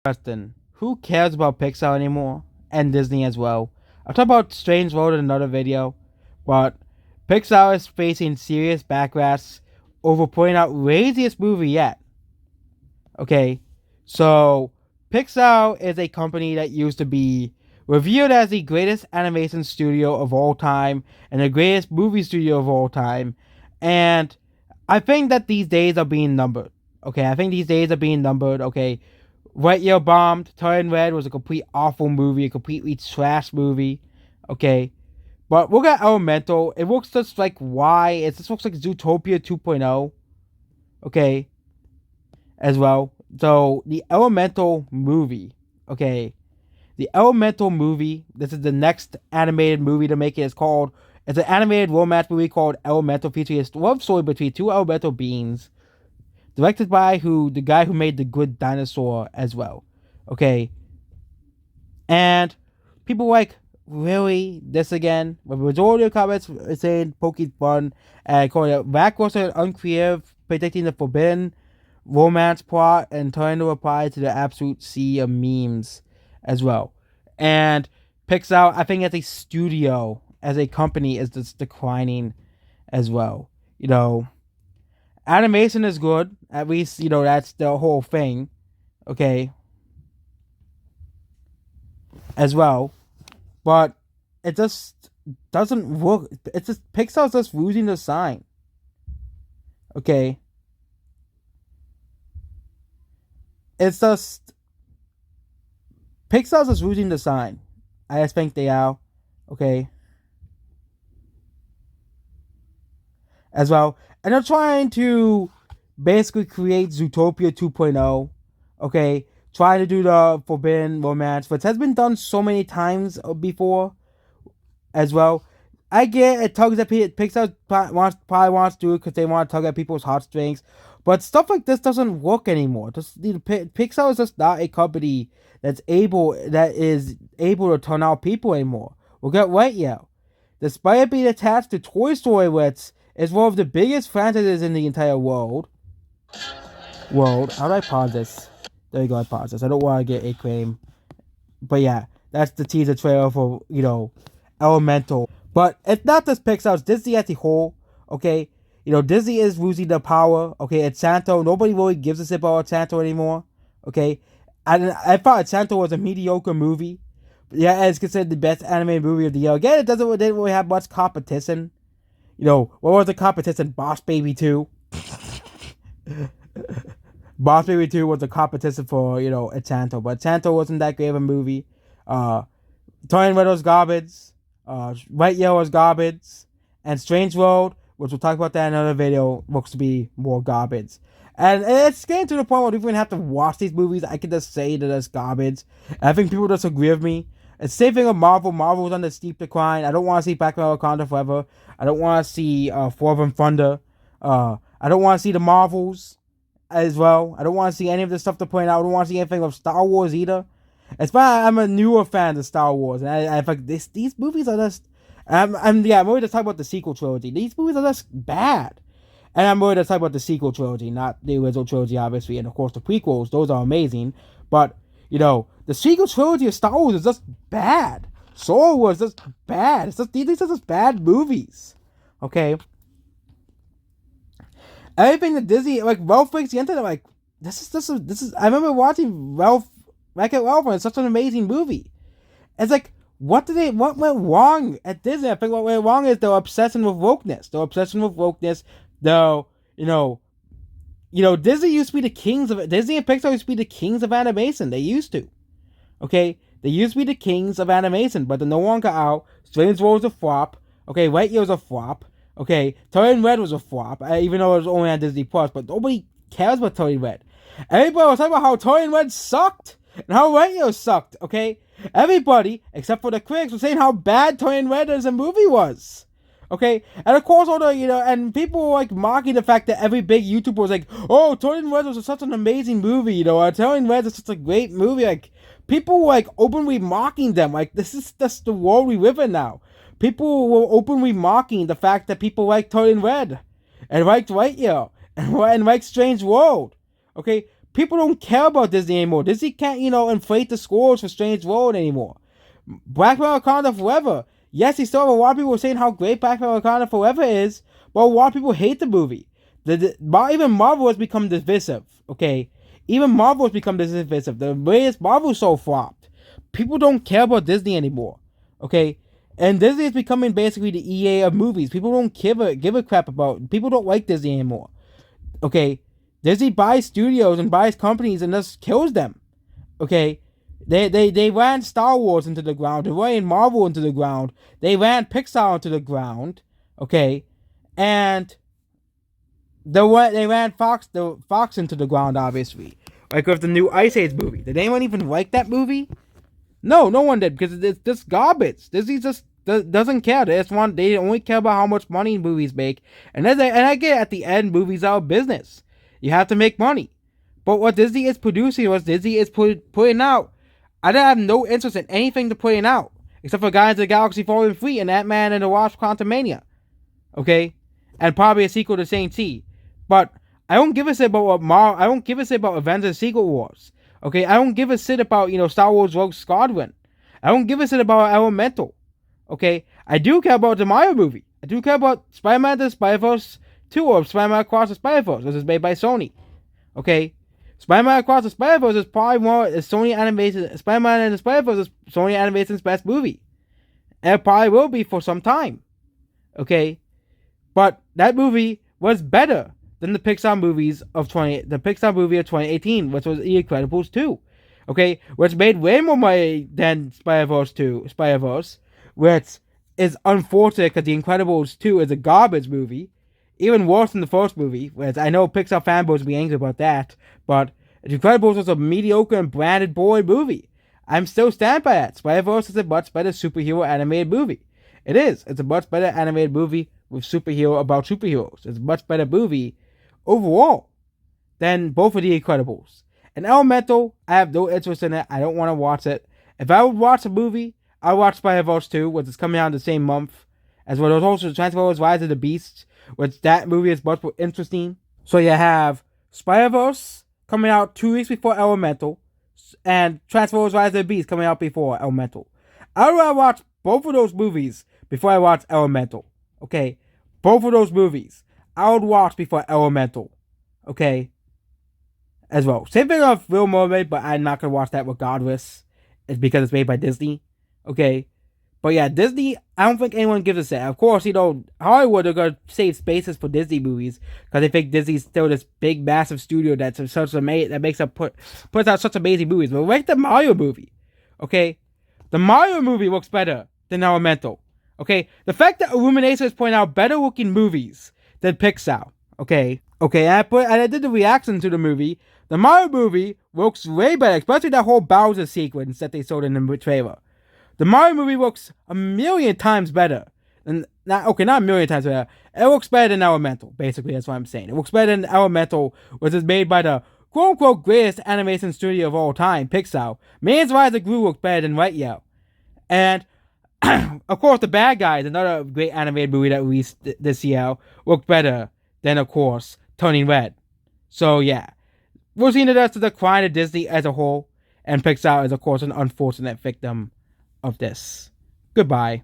Preston, who cares about Pixar anymore? And Disney as well. I'll talk about Strange World in another video, but Pixar is facing serious backlash over putting out craziest movie yet. Okay, so Pixar is a company that used to be revered as the greatest animation studio of all time and the greatest movie studio of all time, and I think that these days are being numbered. Okay, I think these days are being numbered. Okay, Lightyear bombed. Turning Red was a complete awful movie, a completely trash movie. Okay, but look at Elemental. It looks just like why. It just looks like Zootopia 2.0. Okay, as well. So the Elemental movie. Okay, the Elemental movie. This is the next animated movie to make it. It's called. It's an animated romance movie called Elemental, featuring a love story between two elemental beings, directed by the guy who made The Good Dinosaur as well. Okay, and people like, really, this again? The majority of comments are saying Poke's fun and calling it lackluster and uncreative, predicting the forbidden romance plot and trying to apply to the absolute sea of memes as well. And Pixar, I think as a studio, as a company, is just declining as well. Animation is good. At least, that's the whole thing. Okay. As well. But it just doesn't work. It's just Pixar's just losing the sign. Okay. It's just Pixar's just losing the sign. I just think they are. Okay. As well. And they're trying to basically create Zootopia 2.0. Okay. Trying to do the forbidden romance, which has been done so many times before as well. I get it tugs at Pixar probably wants to do it because they want to tug at people's heartstrings, but stuff like this doesn't work anymore. Pixar is just not a company that is able to turn out people anymore. We'll get Lightyear. Despite it being attached to Toy Story, which is one of the biggest franchises in the entire world. How do I pause this? There you go, I pause this. I don't want to get a claim. But yeah, that's the teaser trailer for, Elemental. But it's not just Pixar, it's Disney as a whole, okay? Disney is losing their power, okay? Encanto, nobody really gives a shit about Encanto anymore, okay? I thought Encanto was a mediocre movie. Yeah, it's considered the best animated movie of the year. Again, it didn't really have much competition. What was the competition? Boss Baby 2. Boss Baby 2 was a competition for, Encanto. But Encanto wasn't that great of a movie. Turning Red was garbage. Lightyear was garbage. And Strange World, which we'll talk about that in another video, looks to be more garbage. And it's getting to the point where we don't even have to watch these movies. I can just say that it's garbage. And I think people just agree with me. And same thing with Marvel. Marvel's on the steep decline. I don't want to see Black Mirror Wakanda Forever. I don't want to see Thor and Thunder. I don't want to see the Marvels as well. I don't want to see any of the stuff to point out. I don't want to see anything of Star Wars either. It's why I'm a newer fan of Star Wars. And I think these movies are just... I'm really just talking about the sequel trilogy. These movies are just bad. And I'm really just talking about the sequel trilogy, not the original trilogy, obviously. And of course, the prequels, those are amazing. But, the sequel trilogy of Star Wars is just bad. Star Wars is just bad. These are just bad movies. Okay? Everything that Disney, like, Ralph Breaks the Internet, like, this is, I remember watching Wreck-It Ralph, and it's such an amazing movie. It's like, what went wrong at Disney? I think what went wrong is their obsession with wokeness. Disney used to be Disney and Pixar used to be the kings of animation. They used to. Okay? They used to be the kings of animation, but they're no longer out. Strange World was a flop. Okay, Lightyear was a flop. Okay, Turning Red was a flop, even though it was only on Disney Plus, but nobody cares about Turning Red. Everybody was talking about how Turning Red sucked, and how Lightyear sucked, okay? Everybody, except for the critics, was saying how bad Turning Red as a movie was. Okay, and of course, and people were like mocking the fact that every big YouTuber was like, "Oh, Turning Red was such an amazing movie," Turning Red is such a great movie. Like, people were like openly mocking them. Like, this is just the world we live in now. People were openly mocking the fact that people like Turning Red, and liked Lightyear, and liked Strange World. Okay, people don't care about Disney anymore. Disney can't, inflate the scores for Strange World anymore. Black Panther Wakanda Forever. Yes, he still have a lot of people saying how great Black Panther Wakanda Forever is, but a lot of people hate the movie. Even Marvel has become divisive, okay? Even Marvel has become divisive. The latest Marvel show flopped. People don't care about Disney anymore, okay? And Disney is becoming basically the EA of movies. People don't give a crap about. People don't like Disney anymore, okay? Disney buys studios and buys companies and just kills them, okay? They ran Star Wars into the ground. They ran Marvel into the ground. They ran Pixar into the ground, okay? And they ran Fox into the ground, obviously. Like with the new Ice Age movie. Did anyone even like that movie? No one did, because it's just garbage. Disney just doesn't care. They only care about how much money movies make. And I get at the end, movies are a business. You have to make money. But what Disney is producing, what Disney is putting out, I don't have no interest in anything to putting out. Except for Guardians of the Galaxy Volume 3 and Ant-Man and the Wasp Quantumania. Okay? And probably a sequel to Shang-Chi. But I don't give a shit about I don't give a shit about Avengers Secret Wars. Okay? I don't give a shit about, Star Wars Rogue Squadron. I don't give a shit about Elemental. Okay? I do care about the Mario movie. I do care about Spider-Man the Spider-Verse 2 or Spider-Man Across the Spider-Verse, which is made by Sony. Okay? Spider-Man Across the Spider-Verse is probably Sony Animation. Spider-Man and the Spider-Verse is Sony Animation's best movie. And it probably will be for some time. Okay? But that movie was better than the Pixar movie of 2018, which was The Incredibles 2. Okay? Which made way more money than Spider-Verse, which is unfortunate because The Incredibles 2 is a garbage movie. Even worse than the first movie, which I know Pixar fanboys will be angry about that, but The Incredibles was a mediocre and branded boy movie. I'm still stand by that. Spider-Verse is a much better superhero animated movie. It is. It's a much better animated movie with about superheroes. It's a much better movie overall than both of The Incredibles. And Elemental, I have no interest in it. I don't want to watch it. If I would watch a movie, I would watch Spider-Verse 2, which is coming out the same month, as well as also Transformers Rise of the Beasts, which that movie is much more interesting. So you have Spider-Verse coming out 2 weeks before Elemental, and Transformers Rise of the Beasts coming out before Elemental. I would rather watch both of those movies before I watch Elemental. Okay? Both of those movies I would watch before Elemental. Okay? As well. Same thing with Little Mermaid, but I'm not going to watch that regardless. It's because it's made by Disney. Okay? But yeah, Disney, I don't think anyone gives a shit. Of course, Hollywood are going to save spaces for Disney movies because they think Disney's still this big, massive studio puts out such amazing movies. But like the Mario movie, okay? The Mario movie looks better than Elemental, okay? The fact that Illumination is pointing out better looking movies than Pixar, okay? Okay, and I did the reaction to the movie. The Mario movie looks way better, especially that whole Bowser sequence that they showed in the trailer. The Mario movie looks a million times better. Not a million times better. It looks better than Elemental, basically, that's what I'm saying. It looks better than Elemental, which is made by the quote-unquote greatest animation studio of all time, Pixar. Minions Rise of Gru looks better than Lightyear. And, of course, The Bad Guys, another great animated movie that released this year, looked better than, of course, Turning Red. So, yeah. We're seeing the decline of Disney as a whole, and Pixar is, of course, an unfortunate victim of this. Goodbye.